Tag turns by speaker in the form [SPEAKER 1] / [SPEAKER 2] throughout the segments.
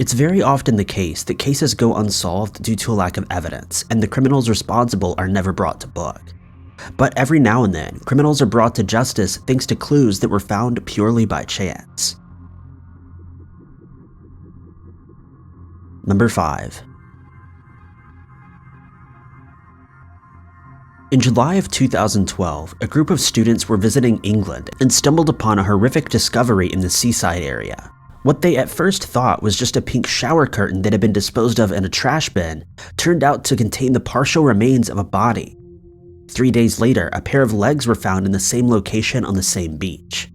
[SPEAKER 1] It's very often the case that cases go unsolved due to a lack of evidence, and the criminals responsible are never brought to book. But every now and then, criminals are brought to justice thanks to clues that were found purely by chance. Number 5. In July of 2012, a group of students were visiting England and stumbled upon a horrific discovery in the seaside area. What they at first thought was just a pink shower curtain that had been disposed of in a trash bin turned out to contain the partial remains of a body. 3 days later, a pair of legs were found in the same location on the same beach.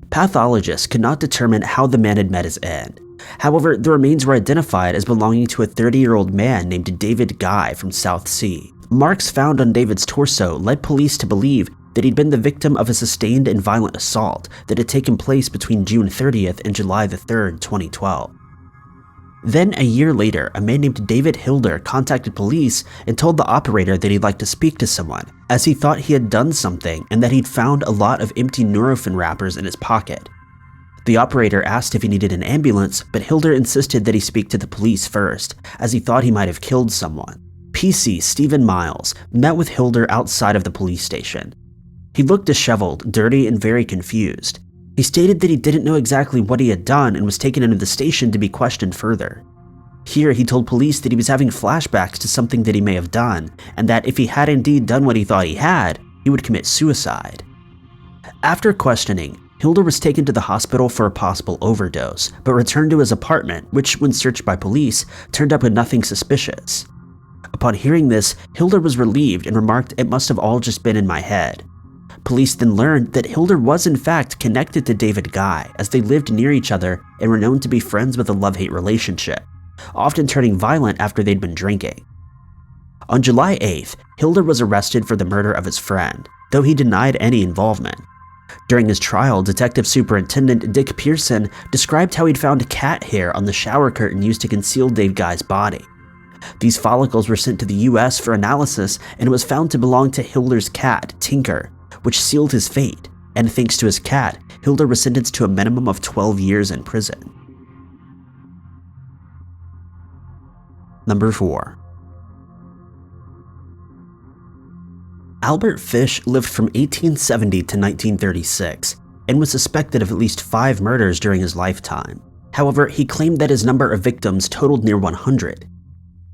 [SPEAKER 1] Pathologists could not determine how the man had met his end. However, the remains were identified as belonging to a 30-year-old man named David Guy from South Sea. Marks found on David's torso led police to believe that he'd been the victim of a sustained and violent assault that had taken place between June 30th and July 3rd, 2012. Then, a year later, a man named David Hilder contacted police and told the operator that he'd like to speak to someone, as he thought he had done something and that he'd found a lot of empty Nurofen wrappers in his pocket. The operator asked if he needed an ambulance, but Hilder insisted that he speak to the police first, as he thought he might have killed someone. PC Stephen Miles met with Hilder outside of the police station. He looked disheveled, dirty, and very confused. He stated that he didn't know exactly what he had done and was taken into the station to be questioned further. Here, he told police that he was having flashbacks to something that he may have done, and that if he had indeed done what he thought he had, he would commit suicide. After questioning, Hilder was taken to the hospital for a possible overdose, but returned to his apartment, which, when searched by police, turned up with nothing suspicious. Upon hearing this, Hilder was relieved and remarked, "It must have all just been in my head." Police then learned that Hilder was in fact connected to David Guy, as they lived near each other and were known to be friends with a love-hate relationship, often turning violent after they'd been drinking. On July 8th, Hilder was arrested for the murder of his friend, though he denied any involvement. During his trial, Detective Superintendent Dick Pearson described how he'd found cat hair on the shower curtain used to conceal Dave Guy's body. These follicles were sent to the US for analysis, and it was found to belong to Hilder's cat, Tinker, which sealed his fate, and thanks to his cat, Hilder was sentenced to a minimum of 12 years in prison. Number 4. Albert Fish lived from 1870 to 1936 and was suspected of at least 5 murders during his lifetime. However, he claimed that his number of victims totaled near 100.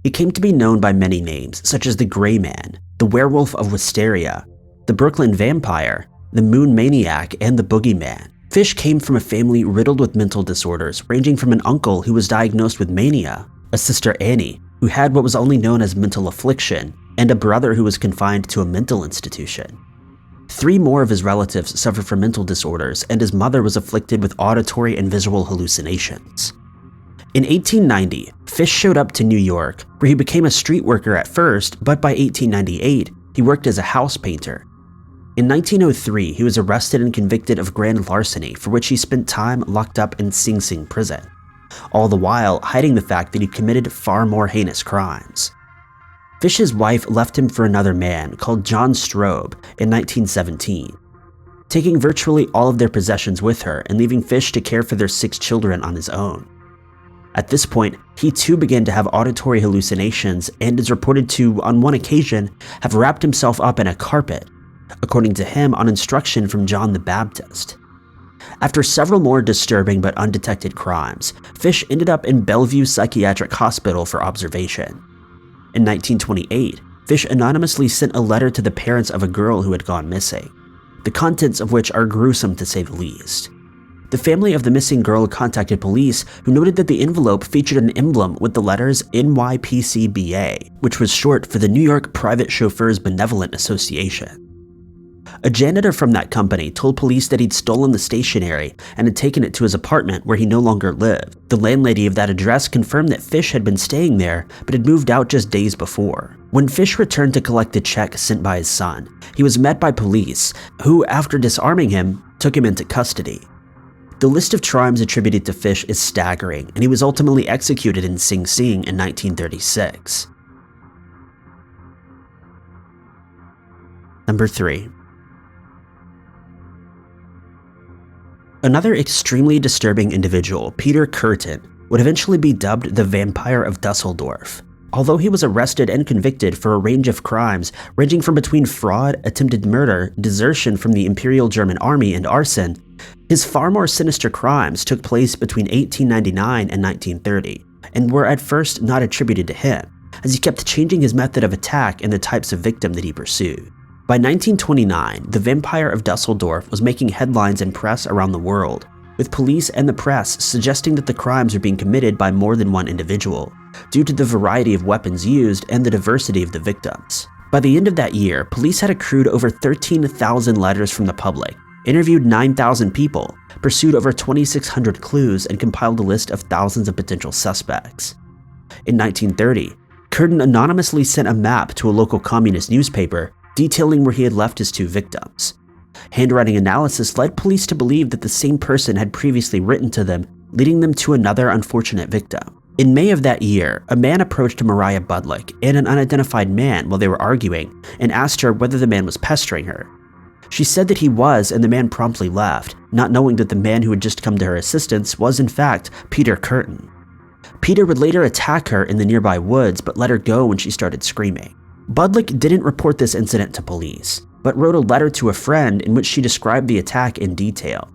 [SPEAKER 1] He came to be known by many names, such as the Gray Man, the Werewolf of Wisteria, the Brooklyn Vampire, the Moon Maniac, and the Boogeyman. Fish came from a family riddled with mental disorders, ranging from an uncle who was diagnosed with mania, a sister Annie, who had what was only known as mental affliction, and a brother who was confined to a mental institution. 3 more of his relatives suffered from mental disorders, and his mother was afflicted with auditory and visual hallucinations. In 1890, Fish showed up to New York, where he became a street worker at first, but by 1898, he worked as a house painter. In 1903, he was arrested and convicted of grand larceny, for which he spent time locked up in Sing Sing prison, all the while hiding the fact that he committed far more heinous crimes. Fish's wife left him for another man called John Strobe in 1917, taking virtually all of their possessions with her and leaving Fish to care for their 6 children on his own. At this point, he too began to have auditory hallucinations and is reported to, on one occasion, have wrapped himself up in a carpet, according to him on instruction from John the Baptist. After several more disturbing but undetected crimes, Fish ended up in Bellevue Psychiatric Hospital for observation. In 1928, Fish anonymously sent a letter to the parents of a girl who had gone missing, the contents of which are gruesome to say the least. The family of the missing girl contacted police, who noted that the envelope featured an emblem with the letters NYPCBA, which was short for the New York Private Chauffeurs Benevolent Association. A janitor from that company told police that he'd stolen the stationery and had taken it to his apartment where he no longer lived. The landlady of that address confirmed that Fish had been staying there, but had moved out just days before. When Fish returned to collect the check sent by his son, he was met by police, who, after disarming him, took him into custody. The list of crimes attributed to Fish is staggering, and he was ultimately executed in Sing Sing in 1936. Number 3. Another extremely disturbing individual, Peter Curtin, would eventually be dubbed the Vampire of Dusseldorf. Although he was arrested and convicted for a range of crimes ranging from between fraud, attempted murder, desertion from the Imperial German Army, and arson, his far more sinister crimes took place between 1899 and 1930, and were at first not attributed to him, as he kept changing his method of attack and the types of victim that he pursued. By 1929, the Vampire of Dusseldorf was making headlines in press around the world, with police and the press suggesting that the crimes were being committed by more than one individual, due to the variety of weapons used and the diversity of the victims. By the end of that year, police had accrued over 13,000 letters from the public, interviewed 9,000 people, pursued over 2,600 clues, and compiled a list of thousands of potential suspects. In 1930, Curtin anonymously sent a map to a local communist newspaper detailing where he had left his two victims. Handwriting analysis led police to believe that the same person had previously written to them, leading them to another unfortunate victim. In May of that year, a man approached Maria Budlik and an unidentified man while they were arguing and asked her whether the man was pestering her. She said that he was, and the man promptly left, not knowing that the man who had just come to her assistance was in fact Peter Curtin. Peter would later attack her in the nearby woods but let her go when she started screaming. Budlik didn't report this incident to police, but wrote a letter to a friend in which she described the attack in detail.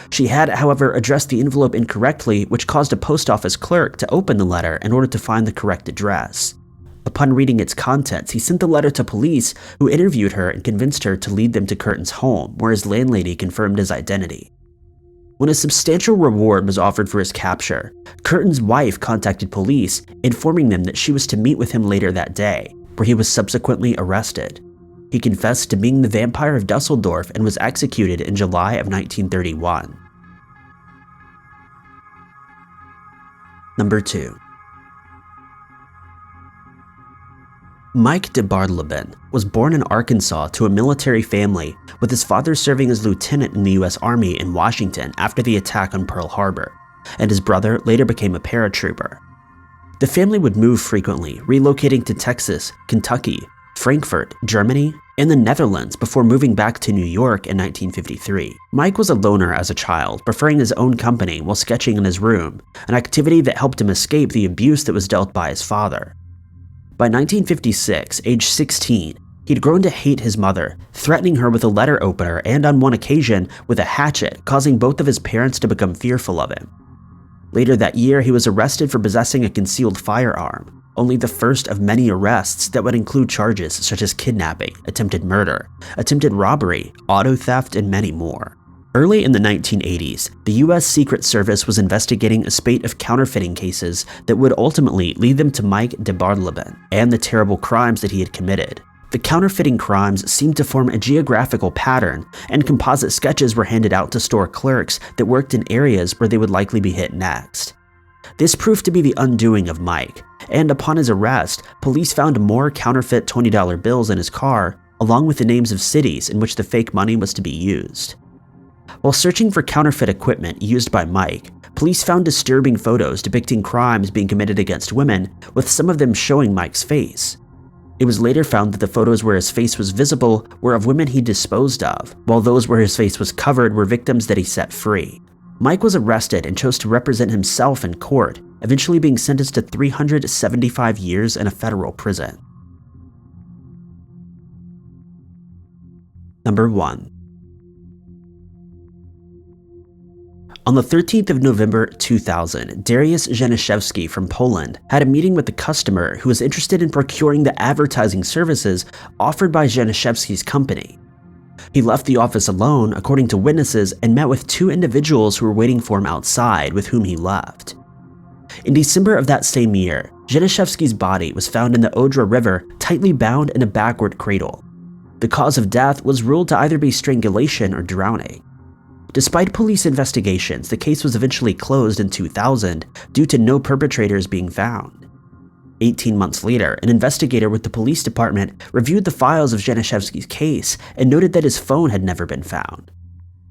[SPEAKER 1] She had, however, addressed the envelope incorrectly, which caused a post office clerk to open the letter in order to find the correct address. Upon reading its contents, he sent the letter to police, who interviewed her and convinced her to lead them to Curtin's home, where his landlady confirmed his identity. When a substantial reward was offered for his capture, Curtin's wife contacted police, informing them that she was to meet with him later that day, where he was subsequently arrested. He confessed to being the Vampire of Dusseldorf and was executed in July of 1931. Number 2. Mike DeBartleben was born in Arkansas to a military family, with his father serving as lieutenant in the U.S. Army in Washington after the attack on Pearl Harbor, and his brother later became a paratrooper. The family would move frequently, relocating to Texas, Kentucky, Frankfurt, Germany, and the Netherlands before moving back to New York in 1953. Mike was a loner as a child, preferring his own company while sketching in his room, an activity that helped him escape the abuse that was dealt by his father. By 1956, age 16, he'd grown to hate his mother, threatening her with a letter opener and on one occasion with a hatchet, causing both of his parents to become fearful of him. Later that year, he was arrested for possessing a concealed firearm, only the first of many arrests that would include charges such as kidnapping, attempted murder, attempted robbery, auto theft, and many more. Early in the 1980s, the U.S. Secret Service was investigating a spate of counterfeiting cases that would ultimately lead them to Mike DeBartleben and the terrible crimes that he had committed. The counterfeiting crimes seemed to form a geographical pattern, and composite sketches were handed out to store clerks that worked in areas where they would likely be hit next. This proved to be the undoing of Mike, and upon his arrest, police found more counterfeit $20 bills in his car, along with the names of cities in which the fake money was to be used. While searching for counterfeit equipment used by Mike, police found disturbing photos depicting crimes being committed against women, with some of them showing Mike's face. It was later found that the photos where his face was visible were of women he disposed of, while those where his face was covered were victims that he set free. Mike was arrested and chose to represent himself in court, eventually being sentenced to 375 years in a federal prison. Number 1. On the 13th of November 2000, Dariuszjaniszewski from Poland had a meeting with a customer who was interested in procuring the advertising services offered by Janiszewski's company. He left the office alone, according to witnesses, and met with two individuals who were waiting for him outside, with whom he left. In December of that same year, Janiszewski's body was found in the Odra River, tightly bound in a backward cradle. The cause of death was ruled to either be strangulation or drowning. Despite police investigations, the case was eventually closed in 2000 due to no perpetrators being found. 18 months later, an investigator with the police department reviewed the files of Janiszewski's case and noted that his phone had never been found.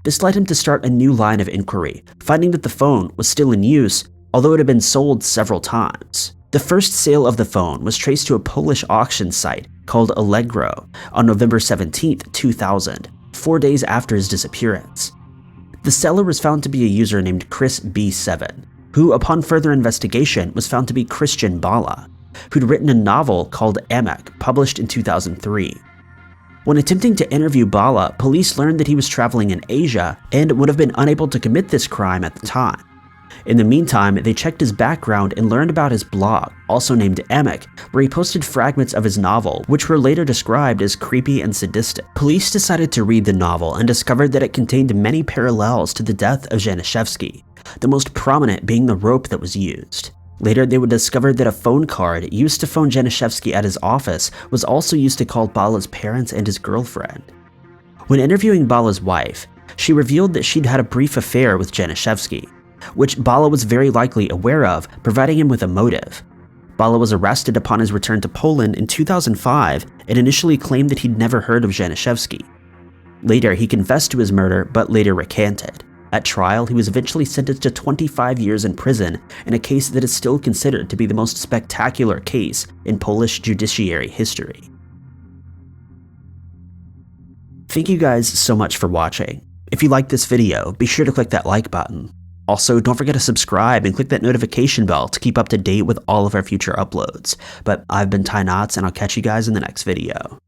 [SPEAKER 1] This led him to start a new line of inquiry, finding that the phone was still in use, although it had been sold several times. The first sale of the phone was traced to a Polish auction site called Allegro on November 17, 2000, 4 days after his disappearance. The seller was found to be a user named Chris B7. who upon further investigation was found to be Christian Bala, who'd written a novel called Emek, published in 2003. When attempting to interview Bala, police learned that he was traveling in Asia and would have been unable to commit this crime at the time. In the meantime, they checked his background and learned about his blog, also named Emek, where he posted fragments of his novel, which were later described as creepy and sadistic. Police decided to read the novel and discovered that it contained many parallels to the death of Janiszewski, the most prominent being the rope that was used. Later, they would discover that a phone card used to phone Janiszewski at his office was also used to call Bala's parents and his girlfriend. When interviewing Bala's wife, she revealed that she'd had a brief affair with Janiszewski, which Bala was very likely aware of, providing him with a motive. Bala was arrested upon his return to Poland in 2005 and initially claimed that he'd never heard of Janiszewski. Later, he confessed to his murder, but later recanted. At trial, he was eventually sentenced to 25 years in prison in a case that is still considered to be the most spectacular case in Polish judiciary history. Thank you guys so much for watching. If you liked this video, be sure to click that like button. Also, don't forget to subscribe and click that notification bell to keep up to date with all of our future uploads. But I've been Ty Knotts, and I'll catch you guys in the next video.